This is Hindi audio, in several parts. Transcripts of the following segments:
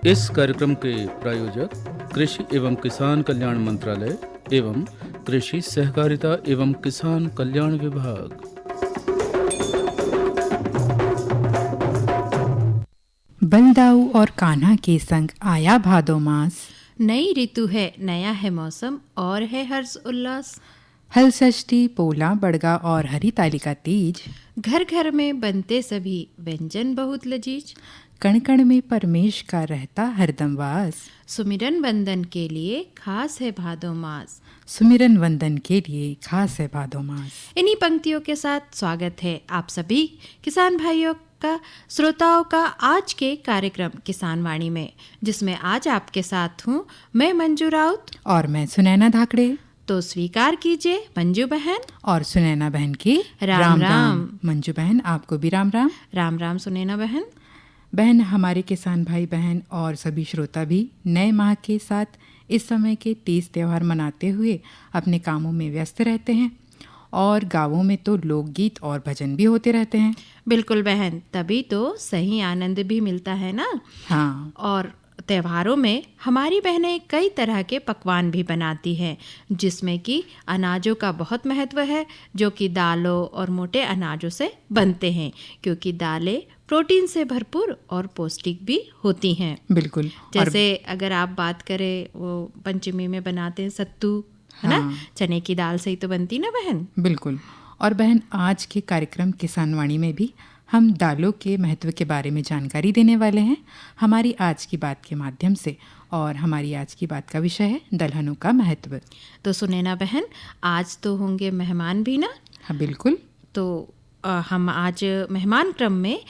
इस कार्यक्रम के प्रायोजक कृषि एवं किसान कल्याण मंत्रालय एवं कृषि सहकारिता एवं किसान कल्याण विभाग। बलदाऊ और कान्हा के संग आया भादो मास। नई ऋतु है, नया है मौसम और है हर्ष उल्लास। हल षष्ठी, पोला, बड़गा और हरी तालिका तीज। घर घर में बनते सभी व्यंजन बहुत लजीज। कण कण में परमेश का रहता हरदम वास। सुमिरन वंदन के लिए खास है भादो मास। सुमिरन वंदन के लिए खास है भादो मास। इन्हीं पंक्तियों के साथ स्वागत है आप सभी किसान भाइयों का, श्रोताओं का आज के कार्यक्रम किसान वाणी में, जिसमें आज आपके साथ हूँ मैं मंजू राउत और मैं सुनैना धाकड़े। तो स्वीकार कीजिए मंजू बहन और सुनैना बहन की राम राम। मंजू बहन आपको भी राम राम। राम राम सुनैना बहन। बहन, हमारे किसान भाई बहन और सभी श्रोता भी नए माह के साथ इस समय के तीज त्यौहार मनाते हुए अपने कामों में व्यस्त रहते हैं और गांवों में तो लोकगीत और भजन भी होते रहते हैं। बिल्कुल बहन, तभी तो सही आनंद भी मिलता है ना। हाँ, और त्योहारों में हमारी बहनें कई तरह के पकवान भी बनाती हैं, जिसमें कि अनाजों का बहुत महत्व है, जो कि दालों और मोटे अनाजों से बनते हैं, क्योंकि दालें प्रोटीन से भरपूर और पौष्टिक भी होती हैं। बिल्कुल। जैसे अगर आप बात करें, वो पंचमी में बनाते हैं सत्तू, है ना, चने की दाल से ही तो बनती ना बहन। बिल्कुल। और बहन, आज के कार्यक्रम किसान वाणी में भी हम दालों के महत्व के बारे में जानकारी देने वाले हैं हमारी आज की बात के माध्यम से। और हमारी आज की बात का विषय है दलहनों का महत्व। तो सुनैना बहन, आज तो होंगे मेहमान भी ना। हाँ बिल्कुल। तो हम आज मेहमान क्रम में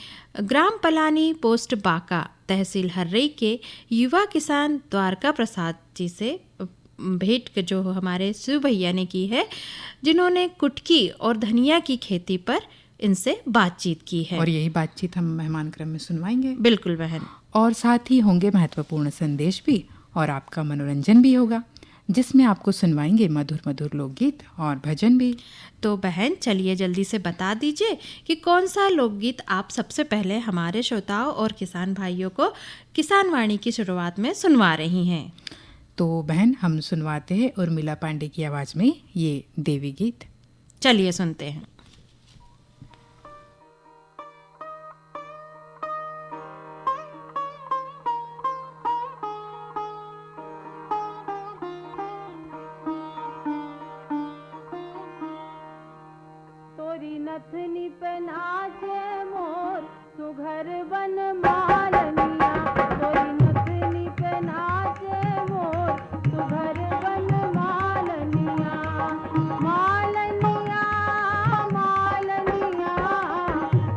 ग्राम पलानी, पोस्ट बाका, तहसील हर्रई के युवा किसान द्वारका प्रसाद जी से भेंट जो हमारे शिव भैया ने की है, जिन्होंने कुटकी और धनिया की खेती पर इनसे बातचीत की है। और यही बातचीत हम मेहमान क्रम में सुनवाएंगे। बिल्कुल बहन। और साथ ही होंगे महत्वपूर्ण संदेश भी और आपका मनोरंजन भी होगा, जिसमें आपको सुनवाएंगे मधुर मधुर लोकगीत और भजन भी। तो बहन चलिए जल्दी से बता दीजिए कि कौन सा लोकगीत आप सबसे पहले हमारे श्रोताओं और किसान भाइयों को किसान वाणी की शुरुआत में सुनवा रही हैं। तो बहन, हम सुनवाते हैं उर्मिला पांडे की आवाज में ये देवी गीत। चलिए सुनते हैं। नथनी पे नाचे मोर सुघर बन मालनिया, तोरी नथनी पे नाचे मोर सुघर बन मालनिया। मालनिया मालनिया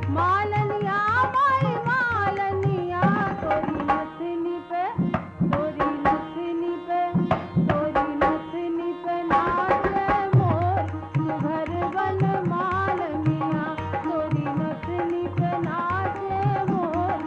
मालनिया माई मालनिया, तोरी नथनी पे तोरी नथनी पे तोरी नथनी पे नाचे मोर सुघर बन मालनिया, तोरी नथनी पे नाचे मोर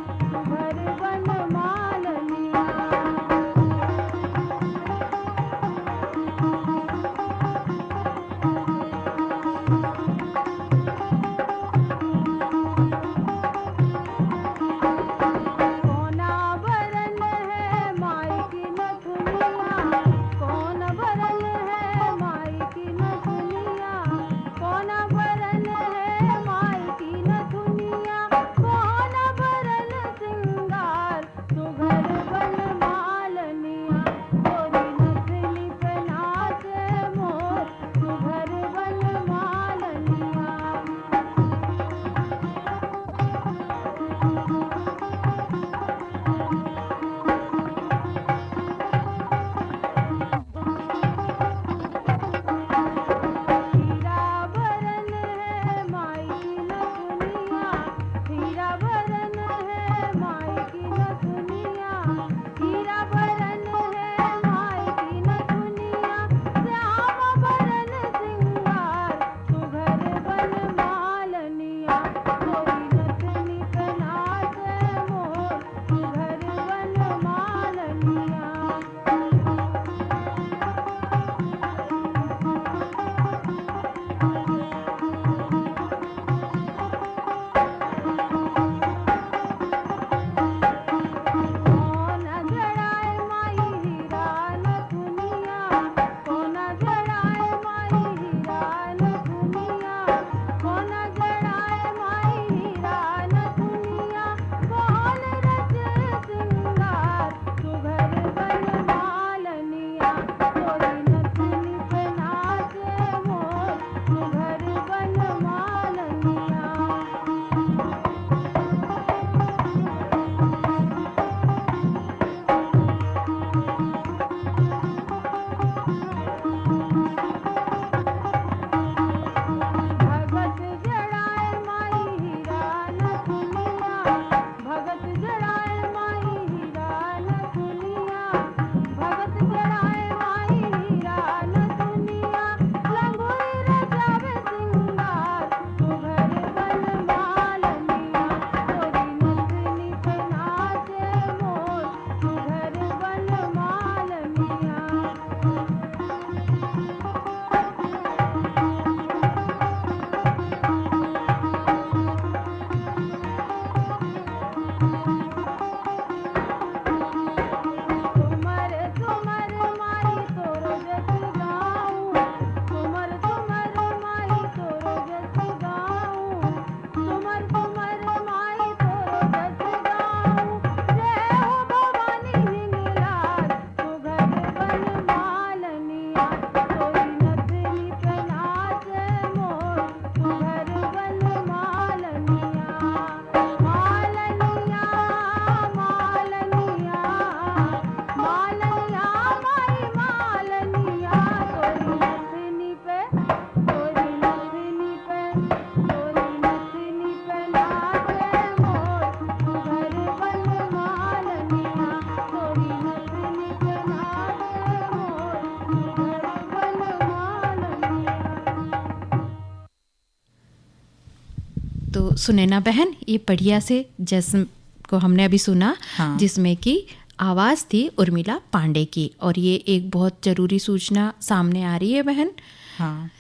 तो सुनैना बहन, ये बढ़िया से जश्न को हमने अभी सुना, हाँ। जिसमें कि आवाज़ थी उर्मिला पांडे की। और ये एक बहुत ज़रूरी सूचना सामने आ रही है बहन, हाँ,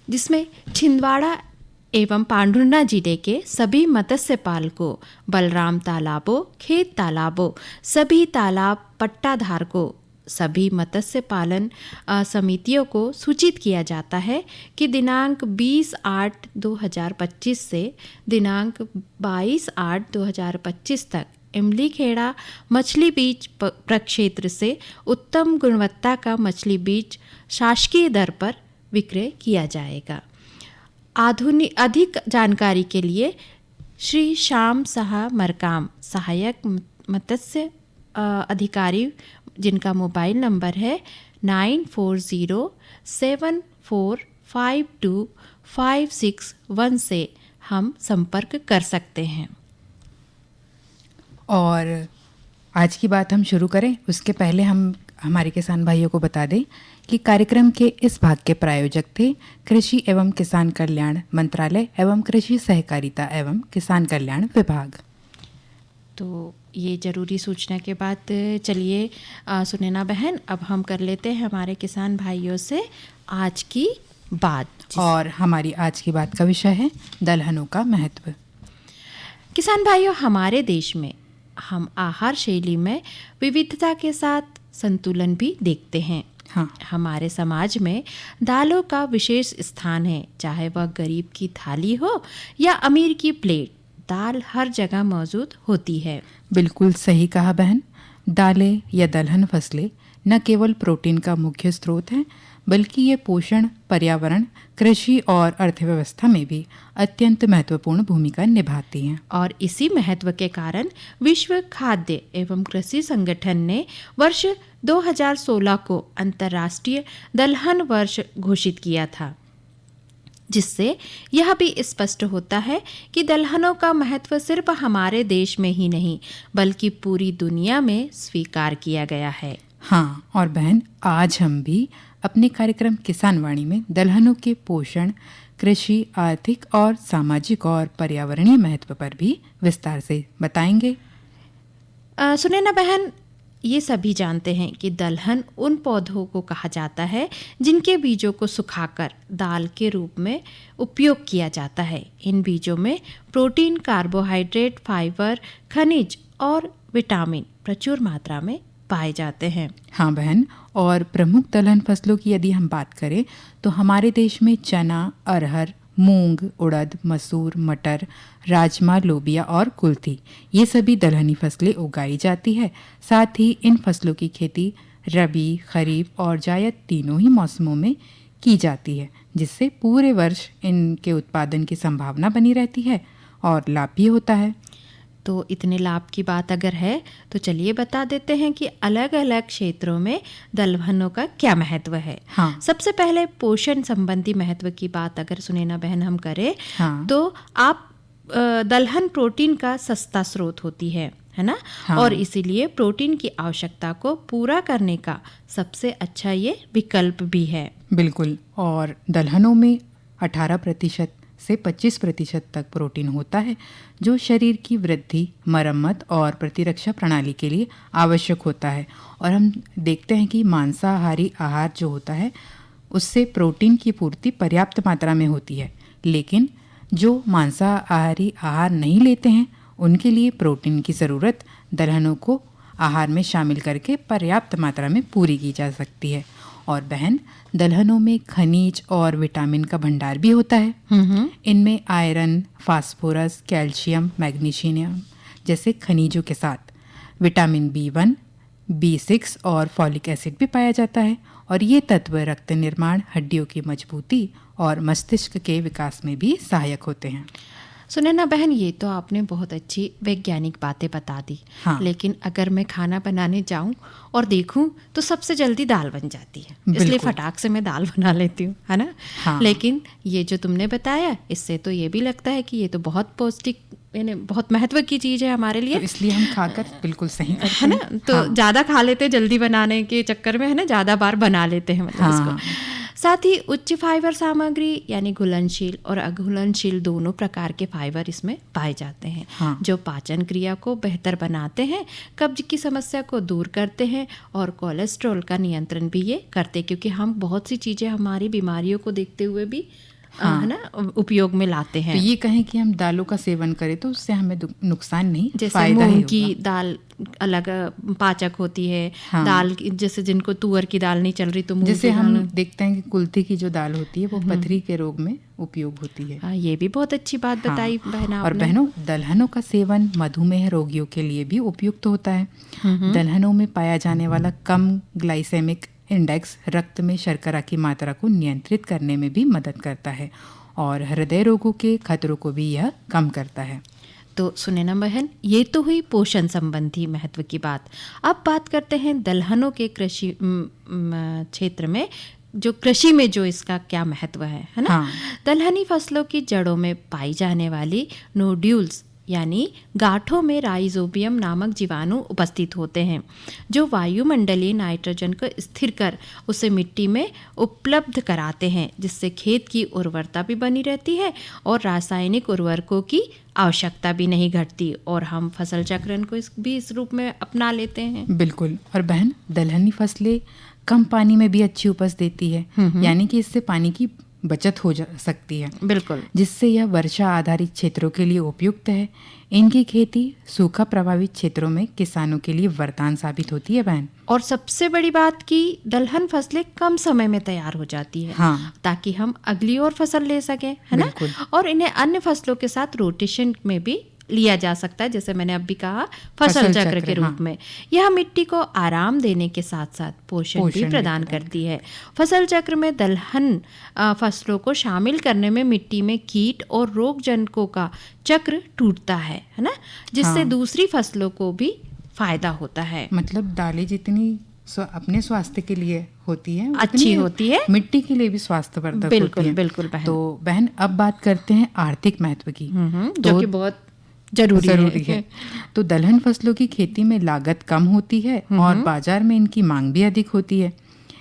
जिसमें छिंदवाड़ा एवं पांडुर्ना जिले के सभी मत्स्य पालकों, बलराम तालाबों, खेत तालाबों, सभी तालाब पट्टाधारकों, सभी मत्स्य पालन समितियों को सूचित किया जाता है कि दिनांक 20/8/2025 से दिनांक 22/8/2025 तक इमलीखेड़ा मछली बीज प्रक्षेत्र से उत्तम गुणवत्ता का मछली बीज शासकीय दर पर विक्रय किया जाएगा। अधिक जानकारी के लिए श्री श्याम साहा मरकाम, सहायक मत्स्य अधिकारी, जिनका मोबाइल नंबर है 9407452561 से हम संपर्क कर सकते हैं। और आज की बात हम शुरू करें उसके पहले हम हमारे किसान भाइयों को बता दें कि कार्यक्रम के इस भाग के प्रायोजक थे कृषि एवं किसान कल्याण मंत्रालय एवं कृषि सहकारिता एवं किसान कल्याण विभाग। तो ये ज़रूरी सूचना के बाद चलिए सुनैना बहन, अब हम कर लेते हैं हमारे किसान भाइयों से आज की बात। और हमारी आज की बात का विषय है दलहनों का महत्व। किसान भाइयों, हमारे देश में हम आहार शैली में विविधता के साथ संतुलन भी देखते हैं। हाँ, हमारे समाज में दालों का विशेष स्थान है, चाहे वह गरीब की थाली हो या अमीर की प्लेट, दाल हर जगह मौजूद होती है। बिल्कुल सही कहा बहन। दालें या दलहन फसलें न केवल प्रोटीन का मुख्य स्रोत हैं, बल्कि ये पोषण, पर्यावरण, कृषि और अर्थव्यवस्था में भी अत्यंत महत्वपूर्ण भूमिका निभाती हैं। और इसी महत्व के कारण विश्व खाद्य एवं कृषि संगठन ने वर्ष 2016 को अंतर्राष्ट्रीय दलहन वर्ष घोषित किया था, जिससे यह भी स्पष्ट होता है कि दलहनों का महत्व सिर्फ हमारे देश में ही नहीं बल्कि पूरी दुनिया में स्वीकार किया गया है। हाँ, और बहन, आज हम भी अपने कार्यक्रम किसान वाणी में दलहनों के पोषण, कृषि, आर्थिक और सामाजिक और पर्यावरणीय महत्व पर भी विस्तार से बताएंगे। सुनैना बहन, ये सभी जानते हैं कि दलहन उन पौधों को कहा जाता है जिनके बीजों को सुखाकर दाल के रूप में उपयोग किया जाता है। इन बीजों में प्रोटीन, कार्बोहाइड्रेट, फाइबर, खनिज और विटामिन प्रचुर मात्रा में पाए जाते हैं। हाँ बहन, और प्रमुख दलहन फसलों की यदि हम बात करें तो हमारे देश में चना, अरहर, मूंग, उड़द, मसूर, मटर, राजमा, लोबिया और कुल्थी, ये सभी दलहनी फसलें उगाई जाती है। साथ ही इन फसलों की खेती रबी, खरीफ और जायद तीनों ही मौसमों में की जाती है, जिससे पूरे वर्ष इनके उत्पादन की संभावना बनी रहती है और लाभ भी होता है। तो इतने लाभ की बात अगर है तो चलिए बता देते हैं कि अलग अलग क्षेत्रों में दलहनों का क्या महत्व है। हाँ। सबसे पहले पोषण संबंधी महत्व की बात अगर सुनैना बहन हम करें, हाँ। तो आप दलहन प्रोटीन का सस्ता स्रोत होती है ना। हाँ। और इसीलिए प्रोटीन की आवश्यकता को पूरा करने का सबसे अच्छा ये विकल्प भी है। बिल्कुल, और दलहनों में 18% से 25% तक प्रोटीन होता है, जो शरीर की वृद्धि, मरम्मत और प्रतिरक्षा प्रणाली के लिए आवश्यक होता है। और हम देखते हैं कि मांसाहारी आहार जो होता है उससे प्रोटीन की पूर्ति पर्याप्त मात्रा में होती है, लेकिन जो मांसाहारी आहार नहीं लेते हैं उनके लिए प्रोटीन की ज़रूरत दलहनों को आहार में शामिल करके पर्याप्त मात्रा में पूरी की जा सकती है। और बहन, दलहनों में खनिज और विटामिन का भंडार भी होता है। इनमें आयरन, फास्फोरस, कैल्शियम, मैग्नीशियम जैसे खनिजों के साथ विटामिन B1, B6 और फॉलिक एसिड भी पाया जाता है। और ये तत्व रक्त निर्माण, हड्डियों की मजबूती और मस्तिष्क के विकास में भी सहायक होते हैं। सुनैना बहन, ये तो आपने बहुत अच्छी वैज्ञानिक बातें बता दी। हाँ। लेकिन अगर मैं खाना बनाने जाऊं और देखूं तो सबसे जल्दी दाल बन जाती है, इसलिए बिल्कुल। फटाक से मैं दाल बना लेती हूँ, है ना। हाँ। लेकिन ये जो तुमने बताया, इससे तो ये भी लगता है कि ये तो बहुत पौष्टिक, यानी बहुत महत्व की चीज़ है हमारे लिए, तो इसलिए हम खाकर बिल्कुल सही करते है ना। हैं। तो हाँ। ज़्यादा खा लेते जल्दी बनाने के चक्कर में, है ना, ज़्यादा बार बना लेते हैं मतलब हाँ। इसको। साथ ही उच्च फाइबर सामग्री यानी घुलनशील और अघुलनशील दोनों प्रकार के फाइबर इसमें पाए जाते हैं, हाँ। जो पाचन क्रिया को बेहतर बनाते हैं, कब्ज की समस्या को दूर करते हैं और कोलेस्ट्रॉल का नियंत्रण भी ये करते हैं, क्योंकि हम बहुत सी चीज़ें हमारी बीमारियों को देखते हुए भी है ना उपयोग में लाते हैं। तो ये कहें कि हम दालों का सेवन करें तो उससे हमें नुकसान नहीं, जैसे फायदा ही मूंग की होगा। दाल अलग पाचक होती है, हाँ। दाल जैसे जिनको तुअर की दाल नहीं चल रही तो मूंग जैसे की हम दाल। देखते हैं कि कुल्थी की जो दाल होती है वो पथरी के रोग में उपयोग होती है। हाँ, ये भी बहुत अच्छी बात हाँ। बताई बहना और आपने। बहनों, दलहनों का सेवन मधुमेह रोगियों के लिए भी उपयुक्त होता है। दलहनों में पाया जाने वाला कम ग्लाइसेमिक इंडेक्स रक्त में शर्करा की मात्रा को नियंत्रित करने में भी मदद करता है और हृदय रोगों के खतरों को भी यह कम करता है। तो सुने ना बहन, ये तो हुई पोषण संबंधी महत्व की बात। अब बात करते हैं दलहनों के कृषि क्षेत्र में, जो कृषि में जो इसका क्या महत्व है ना। हाँ। दलहनी फसलों की जड़ों में पाई जाने वाली नोड्यूल्स यानी गांठों में राइजोबियम नामक जीवाणु उपस्थित होते हैं, जो वायुमंडलीय नाइट्रोजन को स्थिर कर उसे मिट्टी में उपलब्ध कराते हैं, जिससे खेत की उर्वरता भी बनी रहती है और रासायनिक उर्वरकों की आवश्यकता भी नहीं घटती, और हम फसल चक्रण को इस रूप में अपना लेते हैं। बिल्कुल। और बहन, दलहनी फसलें कम पानी में भी अच्छी उपज देती है, यानी कि इससे पानी की बचत हो जा सकती है, बिल्कुल, जिससे यह वर्षा आधारित क्षेत्रों के लिए उपयुक्त है। इनकी खेती सूखा प्रभावित क्षेत्रों में किसानों के लिए वरदान साबित होती है बहन। और सबसे बड़ी बात कि दलहन फसलें कम समय में तैयार हो जाती है, हाँ। ताकि हम अगली और फसल ले सकें, है ना। बिल्कुल। और इन्हें अन्य फसलों के साथ रोटेशन में भी लिया जा सकता है, जैसे मैंने अभी कहा फसल चक्र के रूप में। यह मिट्टी को आराम देने के साथ साथ पोषण भी प्रदान करती है। फसल चक्र में दलहन फसलों को शामिल करने में मिट्टी में कीट और रोग जनकों का चक्र टूटता है ना, जिससे दूसरी फसलों को भी फायदा होता है। मतलब दालें जितनी अपने स्वास्थ्य के लिए होती है, अच्छी होती है, मिट्टी के लिए भी स्वास्थ्यवर्धक होती है। बिल्कुल बिल्कुल बहन। तो बहन, अब बात करते हैं आर्थिक महत्व की, जो कि बहुत जरूरी है। तो दलहन फसलों की खेती में लागत कम होती है और बाजार में इनकी मांग भी अधिक होती है।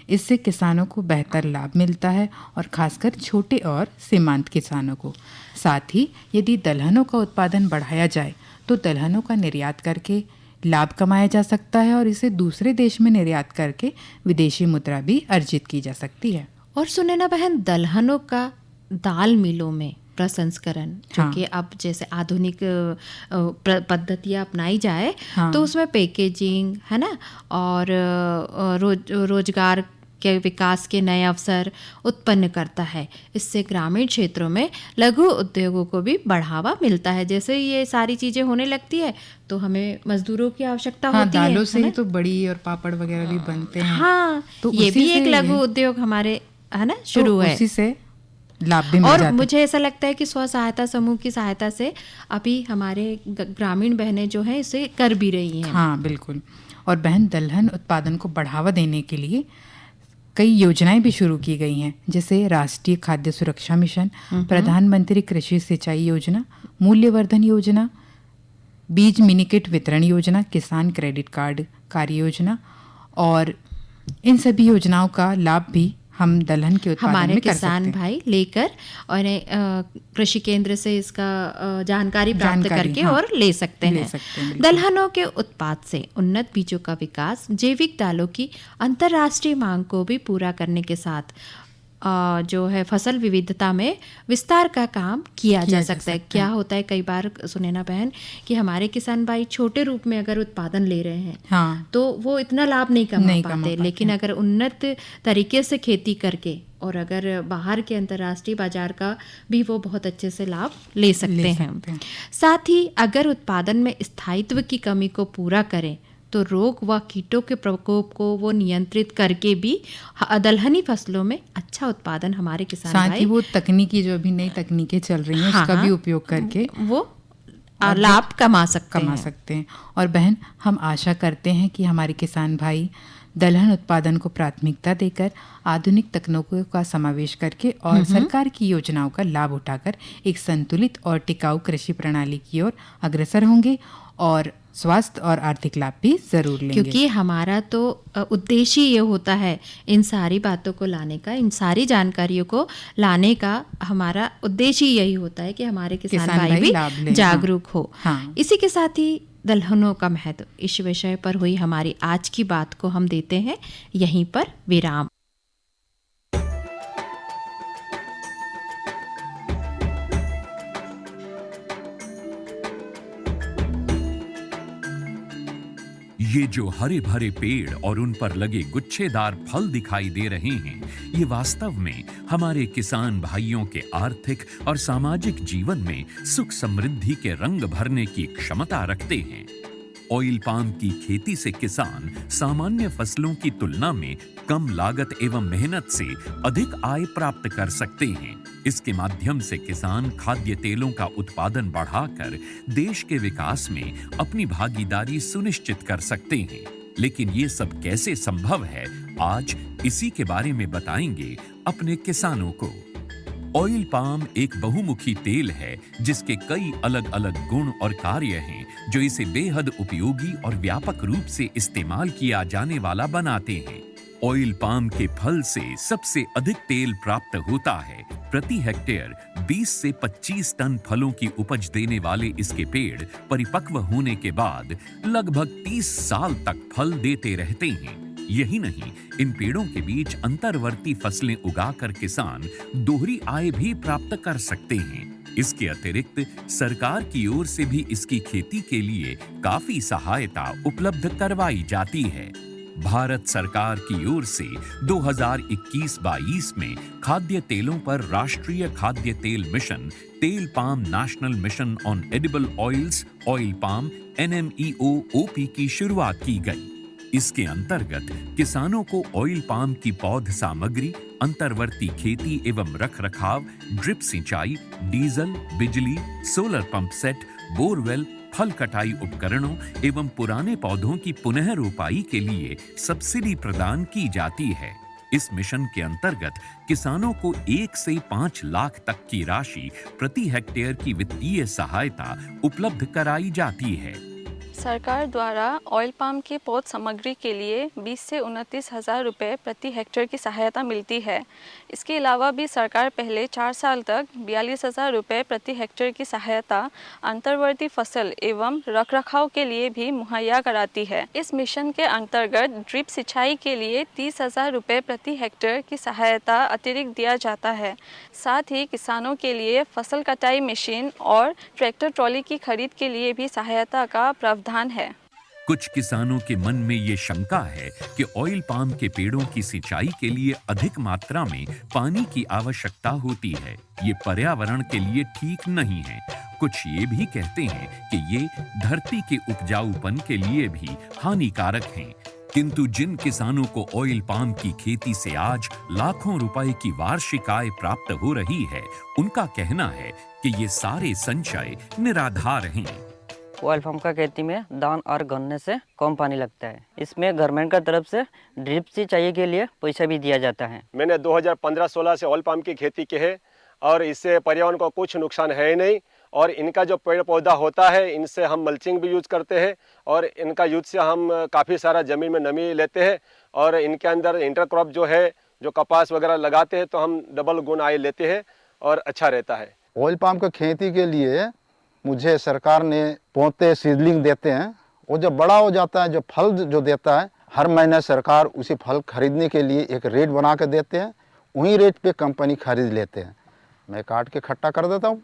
इससे किसानों को बेहतर लाभ मिलता है, और खासकर छोटे और सीमांत किसानों को। साथ ही यदि दलहनों का उत्पादन बढ़ाया जाए तो दलहनों का निर्यात करके लाभ कमाया जा सकता है, और इसे दूसरे देश में निर्यात करके विदेशी मुद्रा भी अर्जित की जा सकती है। और सुने ना बहन, दलहनों का दाल मिलों में प्रसंस्करण, जो कि अब जैसे आधुनिक पद्धतियाँ अपनाई जाए, तो उसमें पैकेजिंग, है ना, और रोजगार के विकास के नए अवसर उत्पन्न करता है। इससे ग्रामीण क्षेत्रों में लघु उद्योगों को भी बढ़ावा मिलता है। जैसे ये सारी चीजें होने लगती है तो हमें मजदूरों की आवश्यकता होती है। दालों से ही तो बड़ी और पापड़ वगैरह भी बनते हैं। हाँ, तो ये भी एक लघु उद्योग हमारे, है ना, शुरू है। उसी से लाभ भी मिल जाता है। और मुझे ऐसा लगता है कि स्व सहायता समूह की सहायता से अभी हमारे ग्रामीण बहनें जो हैं इसे कर भी रही हैं। हाँ, बिल्कुल। और बहन, दलहन उत्पादन को बढ़ावा देने के लिए कई योजनाएं भी शुरू की गई हैं, जैसे राष्ट्रीय खाद्य सुरक्षा मिशन, प्रधानमंत्री कृषि सिंचाई योजना, मूल्यवर्धन योजना, बीज मिनीकिट वितरण योजना, किसान क्रेडिट कार्ड कार्य योजना। और इन सभी योजनाओं का लाभ भी हम दलहन के उत्पादन हमारे में कर सकते किसान हैं। भाई लेकर और कृषि केंद्र से इसका जानकारी प्राप्त करके और ले सकते हैं। दलहनों के उत्पाद से उन्नत बीजों का विकास, जैविक दालों की अंतर्राष्ट्रीय मांग को भी पूरा करने के साथ जो है फसल विविधता में विस्तार का काम किया जा सकता है। क्या होता है, कई बार सुने ना बहन, कि हमारे किसान भाई छोटे रूप में अगर उत्पादन ले रहे हैं, हाँ, तो वो इतना लाभ नहीं कमा पाते, लेकिन अगर उन्नत तरीके से खेती करके और अगर बाहर के अंतर्राष्ट्रीय बाजार का भी वो बहुत अच्छे से लाभ ले सकते हैं। साथ ही अगर उत्पादन में स्थायित्व की कमी को पूरा करें तो रोग व कीटों के प्रकोप को वो नियंत्रित करके भी दलहनी फसलों में अच्छा उत्पादन हमारे किसान साथ ही वो तकनीकी, जो अभी नई तकनीकें चल रही हैं, उसका भी उपयोग करके वो लाभ कमा सकते हैं। और बहन, हम आशा करते हैं कि हमारे किसान भाई दलहन उत्पादन को प्राथमिकता देकर आधुनिक तकनीकों का समावेश करके और सरकार की योजनाओं का लाभ उठाकर एक संतुलित और टिकाऊ कृषि प्रणाली की ओर अग्रसर होंगे और स्वास्थ्य और आर्थिक लाभ भी जरूर लेंगे। क्योंकि हमारा तो उद्देश्य ये होता है इन सारी बातों को लाने का, इन सारी जानकारियों को लाने का हमारा उद्देश्य यही होता है कि हमारे किसान भाई भी जागरूक हो। हाँ। इसी के साथ ही दलहनों का महत्व, इस विषय पर हुई हमारी आज की बात को हम देते हैं यहीं पर विराम। ये जो हरे भरे पेड़ और उन पर लगे गुच्छेदार फल दिखाई दे रहे हैं, ये वास्तव में हमारे किसान भाइयों के आर्थिक और सामाजिक जीवन में सुख समृद्धि के रंग भरने की क्षमता रखते हैं। ऑयल पाम की खेती से किसान सामान्य फसलों की तुलना में कम लागत एवं मेहनत से अधिक आय प्राप्त कर सकते हैं। इसके माध्यम से किसान खाद्य तेलों का उत्पादन बढ़ाकर देश के विकास में अपनी भागीदारी सुनिश्चित कर सकते हैं। लेकिन ये सब कैसे संभव है, आज इसी के बारे में बताएंगे अपने किसानों को। ऑयल पाम एक बहुमुखी तेल है जिसके कई अलग अलग गुण और कार्य हैं जो इसे बेहद उपयोगी और व्यापक रूप से इस्तेमाल किया जाने वाला बनाते हैं। ऑयल पाम के फल से सबसे अधिक तेल प्राप्त होता है। प्रति हेक्टेयर 20 से 25 टन फलों की उपज देने वाले इसके पेड़ परिपक्व होने के बाद लगभग 30 साल तक फल देते रहते हैं। यही नहीं, इन पेड़ों के बीच अंतर्वर्ती फसलें उगाकर किसान दोहरी आय भी प्राप्त कर सकते हैं। इसके अतिरिक्त सरकार की ओर से भी इसकी खेती के लिए काफी सहायता उपलब्ध करवाई जाती है। भारत सरकार की ओर से 2021-22 में खाद्य तेलों पर राष्ट्रीय खाद्य तेल मिशन, तेल palm national mission on edible oils, oil palm NMEO-OP की शुरुआत की गई। इसके अंतर्गत किसानों को ऑयल पाम की पौध सामग्री, अंतर्वर्ती खेती एवं रखरखाव, ड्रिप सिंचाई, डीजल, बिजली, सोलर पंप सेट, बोरवेल, फल कटाई उपकरणों एवं पुराने पौधों की पुनः रोपाई के लिए सब्सिडी प्रदान की जाती है। इस मिशन के अंतर्गत किसानों को 1 से 5 लाख तक की राशि प्रति हेक्टेयर की वित्तीय सहायता उपलब्ध कराई जाती है। सरकार द्वारा ऑयल पाम के पौध सामग्री के लिए 20 से 29 हज़ार रुपये प्रति हेक्टेयर की सहायता मिलती है। इसके अलावा भी सरकार पहले 4 साल तक 42,000 रुपये प्रति हेक्टेयर की सहायता अंतर्वर्ती फसल एवं रखरखाव के लिए भी मुहैया कराती है। इस मिशन के अंतर्गत ड्रिप सिंचाई के लिए 30,000 रुपये प्रति हेक्टेयर की सहायता अतिरिक्त दिया जाता है। साथ ही किसानों के लिए फसल कटाई मशीन और ट्रैक्टर ट्रॉली की खरीद के लिए भी सहायता का प्रावधान है। कुछ किसानों के मन में ये शंका है कि ऑयल पाम के पेड़ों की सिंचाई के लिए अधिक मात्रा में पानी की आवश्यकता होती है। ये पर्यावरण के लिए ठीक नहीं है। कुछ ये भी कहते हैं कि ये धरती के उपजाऊपन के लिए भी हानिकारक हैं। किंतु जिन किसानों को ऑयल पाम की खेती से आज लाखों रुपए की वार्षिक आय प्राप्त हो रही है, उनका कहना है कि ये सारे संचय निराधार हैं। ऑयल पाम का खेती में धान और गन्ने से कम पानी लगता है। इसमें गवर्नमेंट का तरफ से ड्रिप सिंचाई के लिए पैसा भी दिया जाता है। मैंने 2015-16 से ऑयल पाम की खेती की है और इससे पर्यावरण को कुछ नुकसान है ही नहीं। और इनका जो पेड़ पौधा होता है, इनसे हम मल्चिंग भी यूज करते हैं और इनका यूज से हम काफ़ी सारा ज़मीन में नमी लेते हैं। और इनके अंदर इंटरक्रॉप जो है, जो कपास वगैरह लगाते हैं, तो हम डबल गुण आय लेते हैं और अच्छा रहता है। ऑयल पाम की खेती के लिए मुझे सरकार ने पौधे सीडलिंग देते हैं। वो जब बड़ा हो जाता है, जो फल जो देता है, हर महीने सरकार उसी फल खरीदने के लिए एक रेट बना के देते हैं। वही रेट पे कंपनी खरीद लेते हैं। मैं काट के इकट्ठा कर देता हूँ,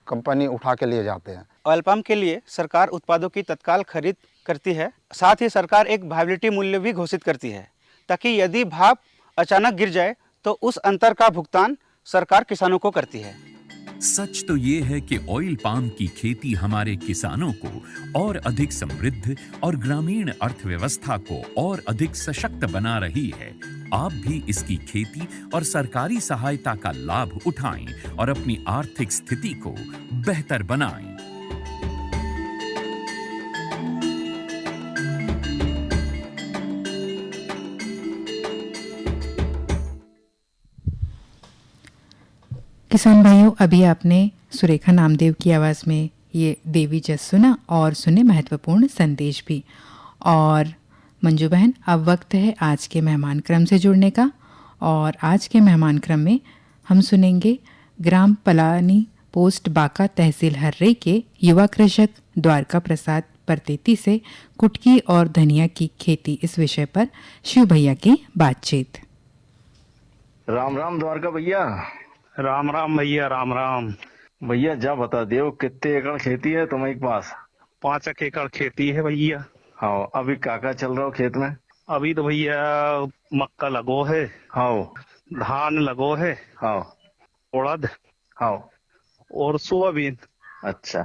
कंपनी उठा के लिए जाते हैं। ऑयल पाम के लिए सरकार उत्पादों की तत्काल खरीद करती है। साथ ही सरकार एक वायबिलिटी मूल्य भी घोषित करती है, ताकि यदि भाव अचानक गिर जाए तो उस अंतर का भुगतान सरकार किसानों को करती है। सच तो ये है कि ऑयल पाम की खेती हमारे किसानों को और अधिक समृद्ध और ग्रामीण अर्थव्यवस्था को और अधिक सशक्त बना रही है। आप भी इसकी खेती और सरकारी सहायता का लाभ उठाएं और अपनी आर्थिक स्थिति को बेहतर बनाएं। किसान भाइयों, अभी आपने सुरेखा नामदेव की आवाज़ में ये देवी जस सुना और सुने महत्वपूर्ण संदेश भी। और मंजू बहन, अब वक्त है आज के मेहमान क्रम से जुड़ने का। और आज के मेहमान क्रम में हम सुनेंगे ग्राम पलानी पोस्ट बाका तहसील हर्रे के युवा कृषक द्वारका प्रसाद परतेती से कुटकी और धनिया की खेती इस विषय पर शिव भैया की बातचीत। राम राम द्वारका भैया। राम राम भैया, राम राम भैया जा बता दो कितने एकड़ खेती है तुम्हारे पास? 5 एकड़ खेती है भैया। हाँ, अभी काका चल रहा हो खेत में? अभी तो भैया मक्का लगो है, हाँ, धान लगो है, हाँ, उड़द, हाँ, और सोयाबीन। अच्छा,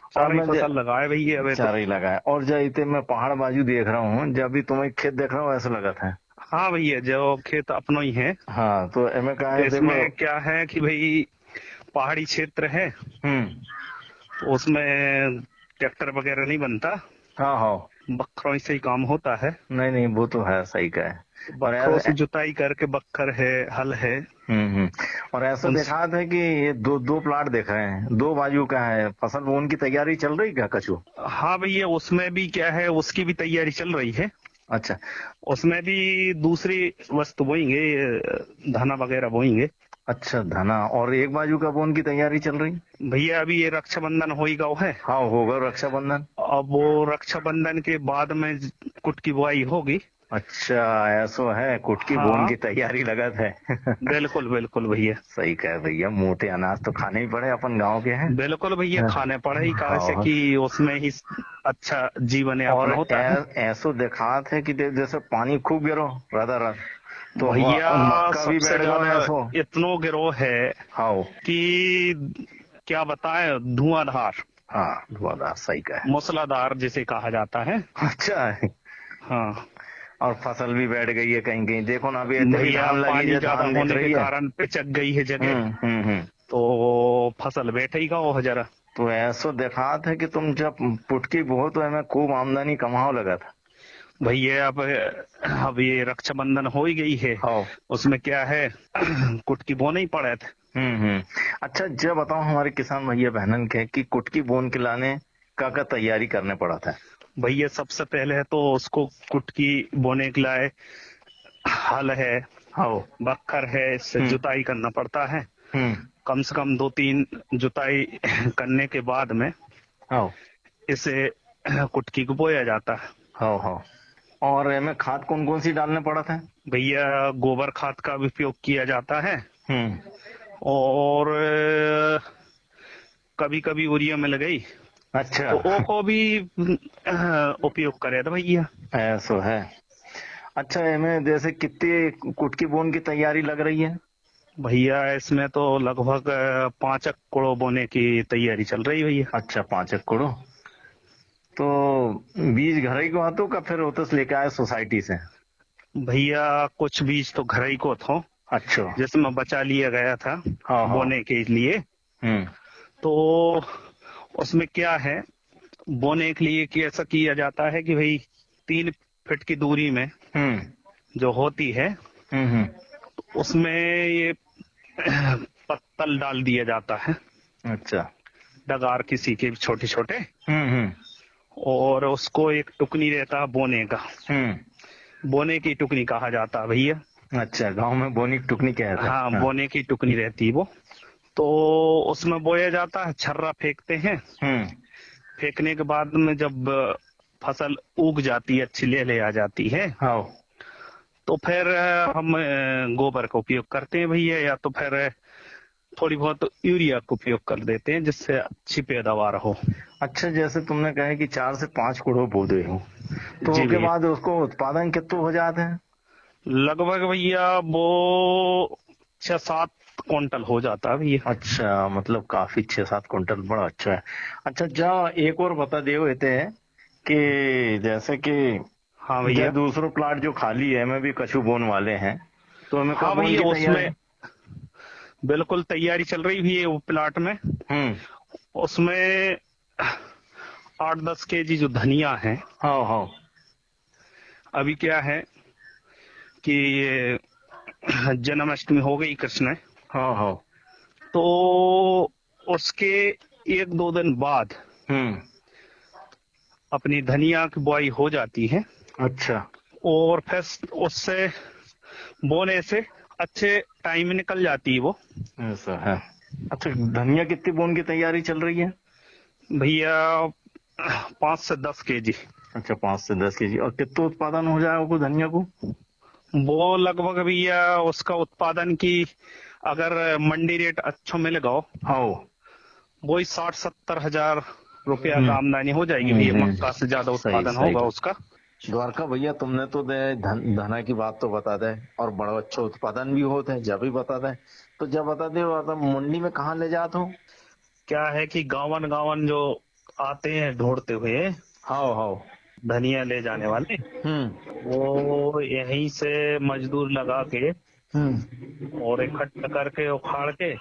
सारी फसल लगाए भैया। अभी चारा ही लगाए। और जाते मैं पहाड़ बाजू देख रहा हूँ, जब भी तुम्हें खेत देख रहा हूँ ऐसा लगा था। हाँ भैया, जो खेत अपना ही है। हाँ, तो इसमें क्या है कि भाई पहाड़ी क्षेत्र है, तो उसमें ट्रैक्टर वगैरह नहीं बनता। हाँ हाँ, बखरों से ही काम होता है। नहीं नहीं, वो तो है, सही का है। बखरों से जुताई करके बखर है, हल है। और ऐसा देखा था कि ये दो प्लाट देख रहे हैं, 2 बाजू का है फसल, बोने की तैयारी चल रही क्या कछु? हाँ भैया, उसमें भी क्या है, उसकी भी तैयारी चल रही है। अच्छा, उसमें भी दूसरी वस्तु बोएंगे, धाना वगैरह बोएंगे। अच्छा, धना। और एक बाजू का बोन की तैयारी चल रही? भैया अभी ये रक्षाबंधन हो ही गया है। हाँ, होगा रक्षाबंधन। अब वो रक्षाबंधन के बाद में कुट की बुआई होगी। अच्छा, ऐसा है, कुटकी हाँ। बोन की तैयारी लगा है। बिल्कुल बिल्कुल भैया, सही कह भैया, मोटे अनाज तो खाने ही पड़े, अपन गांव के हैं। बिल्कुल भैया, खाने पड़े ही कहा से कि उसमें ही अच्छा जीवन यापन होता है। ऐसा दिखात है कि जैसे पानी खूब गिरो रात तो भैया मक्का भी सबसे बैठ गया ज्यादा इतनो गिरो है हाँ कि क्या बताए, धुआंधार। हाँ, धुआंधार, सही कहा, मूसलाधार जिसे कहा जाता है। अच्छा, हाँ, और फसल भी बैठ गई है कहीं कहीं, देखो ना अभी भैया पानी ज्यादा होने के कारण पिचक गई है जगह, तो फसल बैठेगा वो जरा। तो ऐसा दिखात है कि तुम जब पुटकी बो तो हमें खूब आमदनी कमाओ लगा था भैया। अब ये रक्षाबंधन हो ही गई है, उसमें क्या है कुटकी बोने ही पड़े थे। अच्छा, जब बताओ हमारे किसान भैया बहनन के कि कुटकी बोन के लाने का तैयारी करने पड़ा था? भैया सबसे पहले है तो उसको कुटकी बोने के लिए हल है, बखर है, इससे जुताई करना पड़ता है। कम से कम 2-3 जुताई करने के बाद में इसे कुटकी को बोया जाता है। और इसमें खाद कौन कौन सी डालने पड़ा था? भैया गोबर खाद का भी उपयोग किया जाता है, और कभी कभी यूरिया मिल गई। अच्छा, तो वो को भी उपयोग करे था भैया। ऐसा है। अच्छा, इसमें जैसे कितनी कुटकी बोन की तैयारी लग रही है? भैया इसमें तो लगभग 5 एकड़ बोने की तैयारी चल रही है भैया। अच्छा, 5 एकड़। तो बीज घर ही को आतो का फिर उतस लेके आए सोसाइटी से? भैया कुछ बीज तो घर ही को थे। अच्छा, जिसमें बचा लिया गया था बोने के लिए। तो उसमें क्या है, बोने के लिए कि ऐसा किया जाता है कि भाई 3 फीट की दूरी में जो होती है, उसमें ये पत्तल डाल दिया जाता है। अच्छा, डगार किसी के छोटे छोटे, और उसको एक टुकनी रहता है बोने का, बोने की टुकनी कहा जाता है भैया। अच्छा, गांव में बोने की टुकनी कहते हैं। हाँ, बोने की टुकनी रहती है वो। तो उसमें बोया जाता है, छर्रा फेंकते हैं। फेंकने के बाद में जब फसल उग जाती है, अच्छी ले आ जाती है, तो फिर हम गोबर का उपयोग करते हैं भैया, या तो फिर थोड़ी बहुत यूरिया का उपयोग कर देते हैं जिससे अच्छी पैदावार हो। अच्छा, जैसे तुमने कहा कि 4 से 5 करोड़ पौधे हो, तो उसके बाद उसको उत्पादन कितना हो जाते हैं? लगभग भैया वो 6-7 क्विंटल हो जाता है भैया। अच्छा, मतलब काफी 6-7 क्विंटल, बड़ा अच्छा है। अच्छा, जा एक और बता दे हैं कि जैसे कि हाँ भैया, दूसरा प्लाट जो खाली है में भी कछु बोन वाले हैं, तो हमें हाँ भैया उसमें बिल्कुल तैयारी चल रही भी है वो प्लाट में। उसमें 8-10 केजी जो धनिया है। अभी क्या है कि जन्माष्टमी हो गई कृष्ण, तो उसके 1-2 दिन बाद अपनी धनिया की बुआई हो जाती है। अच्छा। और फिर उससे बोने से अच्छे टाइम निकल जाती है वो। ऐसा है। अच्छा, धनिया कितनी बोन की तैयारी चल रही है भैया? 5 से 10 केजी। अच्छा, 5 से 10 केजी। और कितना उत्पादन हो जाएगा धनिया को? वो लगभग भैया उसका उत्पादन की अगर मंडी रेट अच्छा मिलेगा, हाँ, वही 60-70 हजार रुपया का आमदनी हो जाएगी भैया। मक्का से ज्यादा उत्पादन होगा उसका। द्वारका भैया, तुमने तो धना की बात तो बता दे और बड़ा अच्छा उत्पादन भी होता है, जब भी बता दे तो जब बता दे मंडी में कहाँ ले जाते हो? क्या है कि गावन जो आते हैं ढूंढते हुए, हाँ, धनिया ले जाने वाले, वो यहीं से मजदूर लगा के और इकट्ठा करके उखाड़ के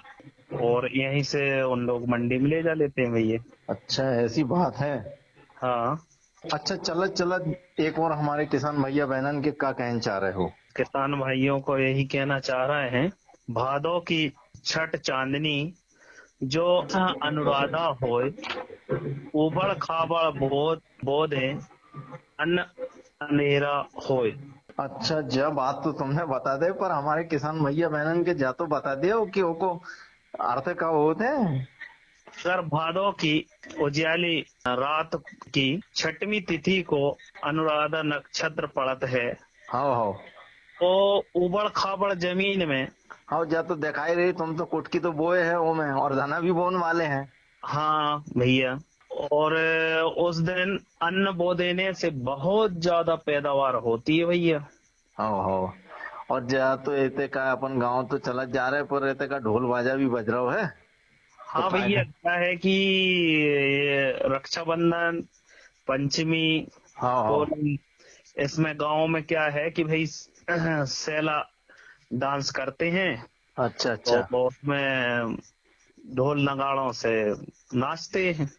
और यहीं से उन लोग मंडी में ले जा लेते हैं भैया। अच्छा, ऐसी बात है। हाँ। अच्छा, चलत एक और हमारे किसान भैया बहनन के क्या कहना चाह रहे हो? किसान भाइयों को यही कहना चाह रहे हैं, भादों की छठ चांदनी जो अनुराधा होए, उबड़ खाबड़ बोधे अन्न अंधेरा होए। अच्छा, जब बात तो तुमने बता दे, पर हमारे किसान भैया बहनन के जा तो बता दे कि वो अर्थ का होते हैं। सर, भादों की उज्याली रात की 6वीं तिथि को अनुराधा नक्षत्र पड़त है। हाँ। तो उबड़ खाबड़ जमीन में, हाँ, जा तो दिखाई रही, तुम तो कुटकी तो बोए है वो में और धना भी बोने वाले हैं। हाँ भैया, और उस दिन अन्न बो देने से बहुत ज्यादा पैदावार होती है भैया। हाँ। और जा तो ऐसे का अपन गांव तो चला जा रहे, पर ऐसे का ढोल बाजा भी बज रहा है। हाँ भैया, क्या है कि रक्षाबंधन, पंचमी, होली, इसमें गांव में क्या है कि भाई सेला डांस करते हैं। अच्छा। तो उसमें ढोल नगाड़ों से नाचते हैं।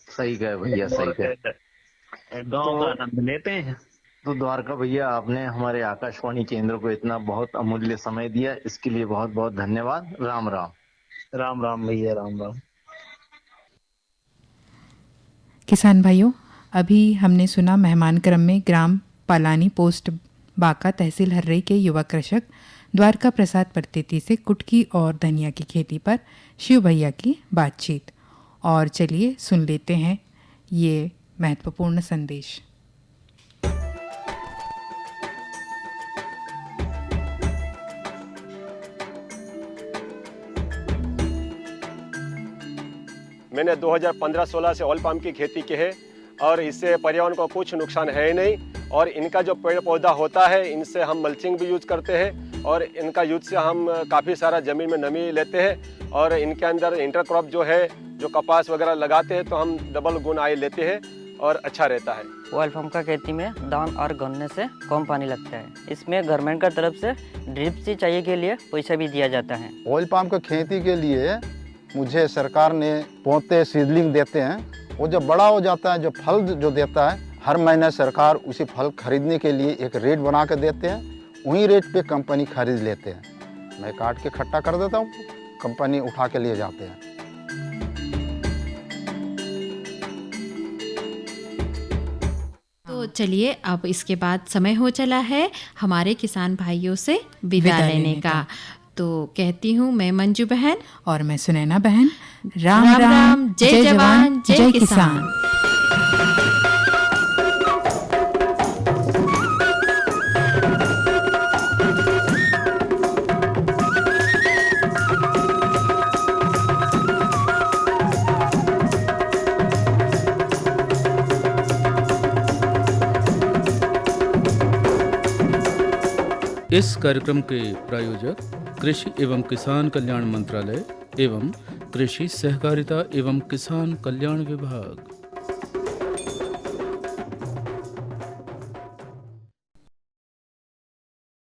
सही कहे भैया, सही कहे। गांव का आनंद लेते हैं। तो द्वारका भैया, आपने हमारे आकाशवाणी केंद्र को इतना बहुत अमूल्य समय दिया, इसके लिए बहुत बहुत धन्यवाद। राम राम। राम राम भैया, राम राम। किसान भाइयों, अभी हमने सुना मेहमान क्रम में ग्राम पालानी पोस्ट बाका तहसील हर्रई के युवा कृषक द्वारका प्रसाद परतेती से कुटकी और धनिया की खेती पर शिव भैया की बातचीत। और चलिए सुन लेते हैं ये महत्वपूर्ण संदेश। मैंने 2015-16 से ऑयल पाम की खेती की है और इससे पर्यावरण को कुछ नुकसान है ही नहीं। और इनका जो पेड़ पौधा होता है, इनसे हम मल्चिंग भी यूज करते हैं और इनका यूज से हम काफ़ी सारा ज़मीन में नमी लेते हैं। और इनके अंदर इंटरक्रॉप जो है, जो कपास वगैरह लगाते हैं, तो हम डबल गुण आय लेते हैं और अच्छा रहता है। ऑयल पाम का खेती में दान और गन्ने से कम पानी लगता है। इसमें गवर्नमेंट का तरफ से ड्रिप सिंचाई के लिए पैसा भी दिया जाता है। ऑयल पाम की खेती के लिए मुझे सरकार ने पौधे सीडलिंग देते हैं। वो जब बड़ा हो जाता है, जो फल जो देता है, हर महीने सरकार उसी फल खरीदने के लिए एक रेट बना के देते हैं। वही रेट पे कंपनी खरीद लेते हैं। मैं काट के इकट्ठा कर देता हूँ, कंपनी उठा के लिए जाते हैं। तो चलिए, अब इसके बाद समय हो चला है हमारे किसान भाइयों से विदा लेने का। तो कहती हूँ मैं मंजू बहन और मैं सुनैना बहन, राम राम राम, जय जवान, जय किसान। इस कार्यक्रम के प्रायोजक कृषि एवं किसान कल्याण मंत्रालय एवं कृषि सहकारिता एवं किसान कल्याण विभाग।